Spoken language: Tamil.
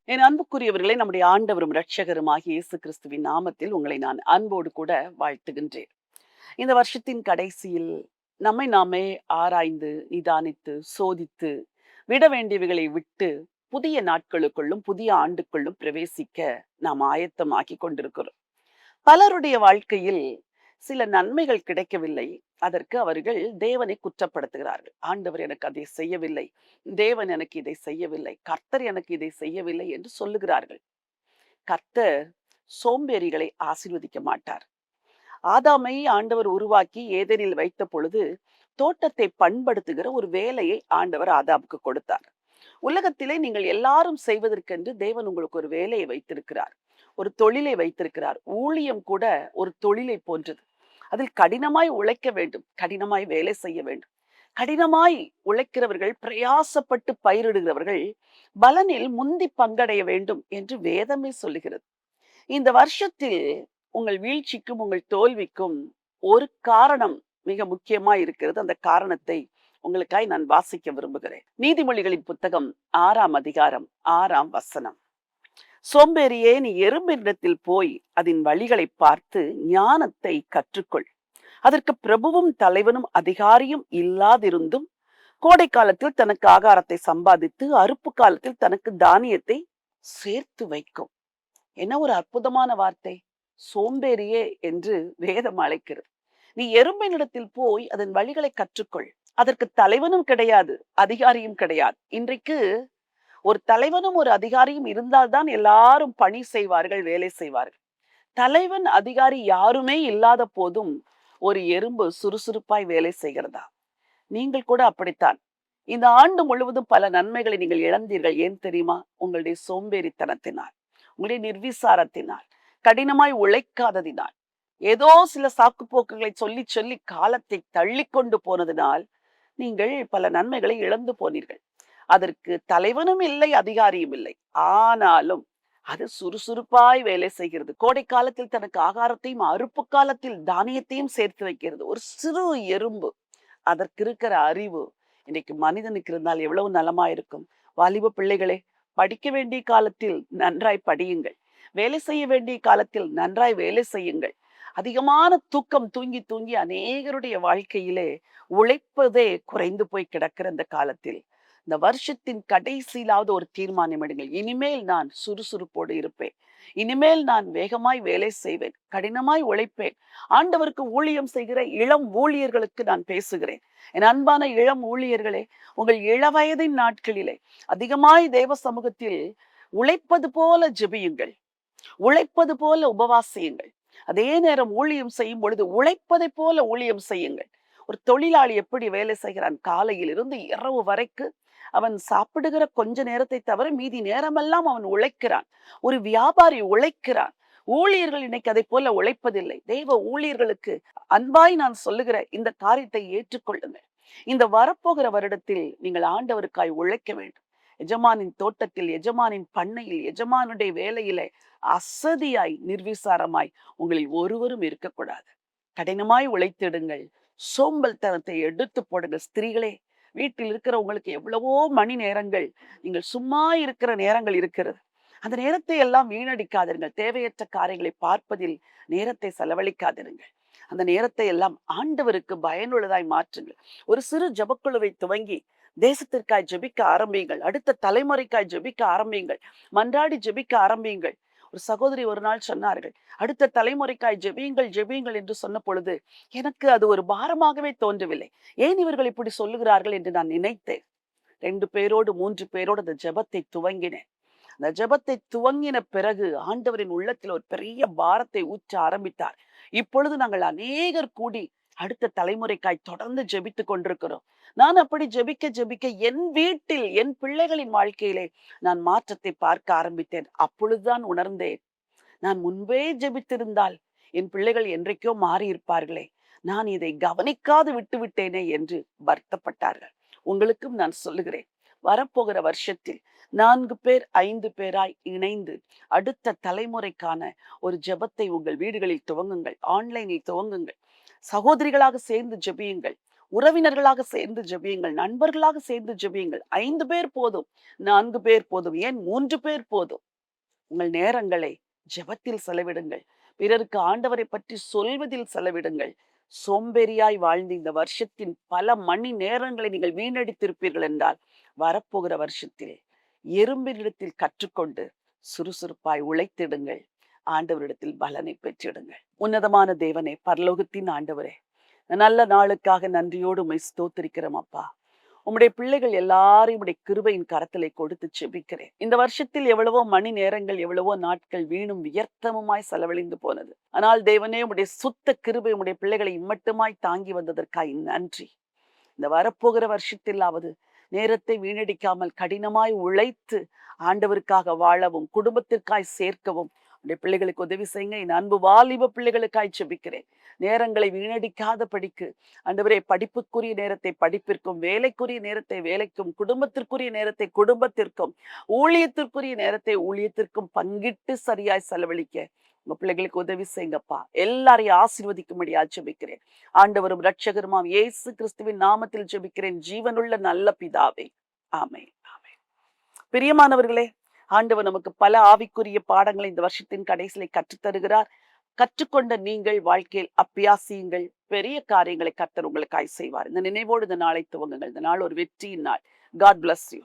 என் அன்புக்குரியவர்களே, நம்முடைய ஆண்டவரும் இரட்சகருமாகிய இயேசு கிறிஸ்துவின் நாமத்தில் உங்களை நான் அன்போடு கூட வாழ்த்துகின்றேன். இந்த வருஷத்தின் கடைசியில் நம்மை நாமே ஆராய்ந்து, நிதானித்து, சோதித்து, விட வேண்டியவைகளை விட்டு, புதிய நாட்களுக்குள்ளும், புதிய ஆண்டுக்குள்ளும் பிரவேசிக்க நாம் ஆயத்தமாகிக் கொண்டிருக்கிறோம். பலருடைய வாழ்க்கையில் சில நன்மைகள் கிடைக்கவில்லை. அதற்கு அவர்கள் தேவனை குற்றப்படுத்துகிறார்கள். ஆண்டவர் எனக்கு அதை செய்யவில்லை. தேவன் எனக்கு இதை செய்யவில்லை. கர்த்தர் எனக்கு இதை செய்யவில்லை என்று சொல்லுகிறார்கள். கர்த்தர் சோம்பேறிகளை ஆசீர்வதிக்க மாட்டார். ஆதாமை ஆண்டவர் உருவாக்கி ஏதேனில் வைத்த பொழுது தோட்டத்தை பண்படுத்துகிற ஒரு வேலையை ஆண்டவர் ஆதாமுக்கு கொடுத்தார். உலகத்திலே நீங்கள் எல்லாரும் செய்வதற்கென்று தேவன் உங்களுக்கு ஒரு வேலையை வைத்திருக்கிறார். ஒரு தொழிலை வைத்திருக்கிறார். ஊழியம் கூட ஒரு தொழிலை போன்றது. அதில் கடினமாய் உழைக்க வேண்டும். கடினமாய் வேலை செய்ய வேண்டும். கடினமாய் உழைக்கிறவர்கள், பிரயாசப்பட்டு பயிரிடுகிறவர்கள் பலனில் முந்தி பங்கடைய வேண்டும் என்று வேதமே சொல்லுகிறது. இந்த வருஷத்தில் உங்கள் வீழ்ச்சிக்கும் உங்கள் தோல்விக்கும் ஒரு காரணம் மிக முக்கியமா இருக்கிறது. அந்த காரணத்தை உங்களுக்காய் நான் வாசிக்க விரும்புகிறேன். நீதிமொழிகளின் புத்தகம் 6ஆம் அதிகாரம் 6ஆம் வசனம். சோம்பேறியே, நீ எறும்பினிடத்தில் போய் அதன் வழிகளை பார்த்து ஞானத்தை கற்றுக்கொள். அதற்கு பிரபுவும் தலைவனும் அதிகாரியும் இல்லாதிருந்தும் கோடை காலத்தில் தனக்கு ஆகாரத்தை சம்பாதித்து அறுப்பு காலத்தில் தனக்கு தானியத்தை சேர்த்து வைக்கும். என்ன ஒரு அற்புதமான வார்த்தை! சோம்பேறியே என்று வேதம் அழைக்கிறது. நீ எறும்பினிடத்தில் போய் அதன் வழிகளை கற்றுக்கொள். அதற்கு தலைவனும் கிடையாது, அதிகாரியும் கிடையாது. இன்றைக்கு ஒரு தலைவனும் ஒரு அதிகாரியும் இருந்தால்தான் எல்லாரும் பணி செய்வார்கள், வேலை செய்வார்கள். தலைவன் அதிகாரி யாருமே இல்லாத போதும் ஒரு எறும்பு சுறுசுறுப்பாய் வேலை செய்கிறதா? நீங்கள் கூட அப்படித்தான். இந்த ஆண்டு முழுவதும் பல நன்மைகளை நீங்கள் இழந்தீர்கள். ஏன் தெரியுமா? உங்களுடைய சோம்பேறித்தனத்தினால், உங்களுடைய நிர்விசாரத்தினால், கடினமாய் உழைக்காததினால், ஏதோ சில சாக்கு போக்குகளை சொல்லி சொல்லி காலத்தை தள்ளி கொண்டு போனதினால் நீங்கள் பல நன்மைகளை இழந்து போனீர்கள். அதற்கு தலைவனும் இல்லை, அதிகாரியும் இல்லை. ஆனாலும் அது சுறுசுறுப்பாய் வேலை செய்கிறது. கோடை காலத்தில் தனக்கு ஆகாரத்தையும் அறுப்பு காலத்தில் தானியத்தையும் சேர்த்து வைக்கிறது. ஒரு சிறு எறும்பு. அதற்கு இருக்கிற அறிவு இன்னைக்கு மனிதனுக்கு இருந்தால் எவ்வளவு நலமா இருக்கும். வாலிப பிள்ளைகளே, படிக்க வேண்டிய காலத்தில் நன்றாய் படியுங்கள். வேலை செய்ய வேண்டிய காலத்தில் நன்றாய் வேலை செய்யுங்கள். அதிகமான தூக்கம் தூங்கி தூங்கி அநேகருடைய வாழ்க்கையிலே உழைப்பதே குறைந்து போய் கிடக்கிற இந்த காலத்தில் இந்த வருஷத்தின் கடைசியிலாவது ஒரு தீர்மானம் எடுங்கள். இனிமேல் நான் சுறுசுறுப்போடு இருப்பேன். இனிமேல் நான் வேகமாய் வேலை செய்வேன். கடினமாய் உழைப்பேன். ஆண்டவருக்கு ஊழியம் செய்கிற இளம் ஊழியர்களுக்கு நான் பேசுகிறேன். என் அன்பான இளம் ஊழியர்களே, உங்கள் இளவயதின் நாட்களிலே அதிகமாய் தேவ சமூகத்தில் உழைப்பது போல ஜெபியுங்கள். உழைப்பது போல உபவாசியுங்கள். அதே நேரம் ஊழியம் செய்யும் பொழுது உழைப்பதை போல ஊழியம் செய்யுங்கள். ஒரு தொழிலாளி எப்படி வேலை செய்கிறான்? காலையில் இருந்து இரவு வரைக்கும் அவன் சாப்பிடுகிற கொஞ்ச நேரத்தை தவிர மீதி நேரமெல்லாம் அவன் உழைக்கிறான். ஒரு வியாபாரி உழைக்கிறான். ஊழியர்கள் இன்னைக்கு அதை போல உழைப்பதில்லை. தெய்வ ஊழியர்களுக்கு அன்பாய் நான் சொல்லுகிற இந்த காரியத்தை ஏற்றுக்கொள்ளுங்கள். இந்த வரப்போகிற வருடத்தில் நீங்கள் ஆண்டவருக்காய் உழைக்க வேண்டும். எஜமானின் தோட்டத்தில், எஜமானின் பண்ணையில், எஜமானுடைய வேலையிலே அசதியாய், நிர்விசாரமாய் உங்களில் ஒருவரும் இருக்கக்கூடாது. கடினமாய் உழைத்திடுங்கள். சோம்பல் தனத்தை எடுத்து போடுங்கள். ஸ்திரீகளே, வீட்டில் இருக்கிற உங்களுக்கு எவ்வளவோ மணி நேரங்கள் நீங்கள் சும்மா இருக்கிற நேரங்கள் இருக்கிறது. அந்த நேரத்தை எல்லாம் வீணடிக்காதிருங்கள். தேவையற்ற காரியங்களை பார்ப்பதில் நேரத்தை செலவழிக்காதிருங்கள். அந்த நேரத்தை எல்லாம் ஆண்டவருக்கு பயனுள்ளதாய் மாற்றுங்கள். ஒரு சிறு ஜெபக்குழுவை துவங்கி தேசத்திற்காய் ஜெபிக்க ஆரம்பியுங்கள். அடுத்த தலைமுறைக்காய் ஜெபிக்க ஆரம்பியுங்கள். மன்றாடி ஜெபிக்க ஆரம்பியுங்கள். ஒரு சகோதரி ஒரு நாள் சொன்னார்கள், அடுத்த தலைமுறைக்காய் ஜெபியுங்கள் ஜெபியுங்கள் என்று சொன்ன பொழுது எனக்கு அது ஒரு பாரமாகவே தோன்றவில்லை. ஏன் இவர்கள் இப்படி சொல்லுகிறார்கள் என்று நான் நினைத்தேன். 2 பேரோடு 3 பேரோடு அந்த ஜெபத்தை துவங்கினேன். அந்த ஜெபத்தை துவங்கின பிறகு ஆண்டவரின் உள்ளத்தில் ஒரு பெரிய பாரத்தை ஊற்ற ஆரம்பித்தார். இப்பொழுது நாங்கள் அநேகர் கூடி அடுத்த தலைமுறைக்காய் தொடர்ந்து ஜெபித்துக் கொண்டிருக்கிறோம். நான் அப்படி ஜெபிக்க ஜெபிக்க என் வீட்டில், என் பிள்ளைகளின் வாழ்க்கையிலே நான் மாற்றத்தை பார்க்க ஆரம்பித்தேன். அப்பொழுதுதான் உணர்ந்தேன், நான் முன்பே ஜெபித்திருந்தால் என் பிள்ளைகள் என்றைக்கோ மாறி இருப்பார்களே, நான் இதை கவனிக்காது விட்டு விட்டேனே என்று வருத்தப்பட்டார்கள். உங்களுக்கும் நான் சொல்லுகிறேன், வரப்போகிற வருஷத்தில் 4 பேர் 5 பேராய் இணைந்து அடுத்த தலைமுறைக்கான ஒரு ஜெபத்தை உங்கள் வீடுகளில் துவங்குங்கள். ஆன்லைனில் துவங்குங்கள். சகோதரிகளாக சேர்ந்து ஜெபியுங்கள். உறவினர்களாக சேர்ந்து ஜெபியுங்கள். நண்பர்களாக சேர்ந்து ஜெபியுங்கள். 5 பேர் போதும். 4 பேர் போதும். ஏன் 3 பேர் போதும். உங்கள் நேரங்களை ஜெபத்தில் செலவிடுங்கள். பிறருக்கு ஆண்டவரை பற்றி சொல்வதில் செலவிடுங்கள். சோம்பேறியாய் வாழ்ந்து இந்த வருஷத்தின் பல மணி நேரங்களை நீங்கள் வீணடித்திருப்பீர்கள் என்றால், வரப்போகிற வருஷத்தில் எறும்பினிடத்தில் கற்றுக்கொண்டு சுறுசுறுப்பாய் உழைத்திடுங்கள். ஆண்டவரிடத்தில் பலனை பெற்றிடுங்கள். உன்னதமான தேவனே, பரலோகத்தின் ஆண்டவரே, இந்த நல்ல நாளுக்காக நன்றியோடு உம்மை ஸ்தோத்திரிக்கிறோம் அப்பா. உம்முடைய பிள்ளைகள் எல்லாரையும் உம்முடைய கிருபையின் கரத்திலே கொடுத்து செபிக்கிறேன். இந்த வருஷத்தில் எவ்வளவோ மணி நேரங்கள், எவ்வளவோ நாட்கள் வீணும் வியர்த்தமுமாய் செலவழிந்து போனது. ஆனால் தேவனே, உம்முடைய சுத்த கிருபை உம்முடைய பிள்ளைகளை இம்மட்டுமாய் தாங்கி வந்ததற்காய் நன்றி. இந்த வரப்போகிற வருஷத்திலாவது நேரத்தை வீணடிக்காமல் கடினமாய் உழைத்து ஆண்டவருக்காக வாழவும், குடும்பத்திற்காய் சேர்க்கவும் உடைய பிள்ளைகளுக்கு உதவி செய்யுங்க. என் அன்பு வாலிப பிள்ளைகளுக்காய் செபிக்கிறேன். நேரங்களை வீணடிக்காத படிக்கு ஆண்டவரே, படிப்புக்குரிய நேரத்தை படிப்பிற்கும், வேலைக்குரிய நேரத்தை வேலைக்கும், குடும்பத்திற்குரிய நேரத்தை குடும்பத்திற்கும், ஊழியத்திற்குரிய நேரத்தை ஊழியத்திற்கும் பங்கிட்டு சரியாய் செலவழிக்க உங்க பிள்ளைகளுக்கு உதவி செய்யுங்கப்பா. எல்லாரையும் ஆசீர்வதிக்கும்படியா ஜெபிக்கிறேன். ஆண்டவரும் இரட்சகருமாம் இயேசு கிறிஸ்துவின் நாமத்தில் ஜெபிக்கிறேன் ஜீவனுள்ள நல்ல பிதாவே. ஆமென். ஆமென். பிரியமானவர்களே, ஆண்டவர் நமக்கு பல ஆவிக்குரிய பாடங்களை இந்த வருஷத்தின் கடைசியிலே கற்றுத்தருகிறார். கற்றுக்கொண்ட நீங்கள் வாழ்க்கையில் அப்பியாசியுங்கள். பெரிய காரியங்களை கர்த்தர் உங்களுக்காய் செய்வார். இந்த நினைவோடு இந்த நாளை துவங்குங்கள். இந்த நாள் ஒரு வெற்றியின் நாள். God bless you.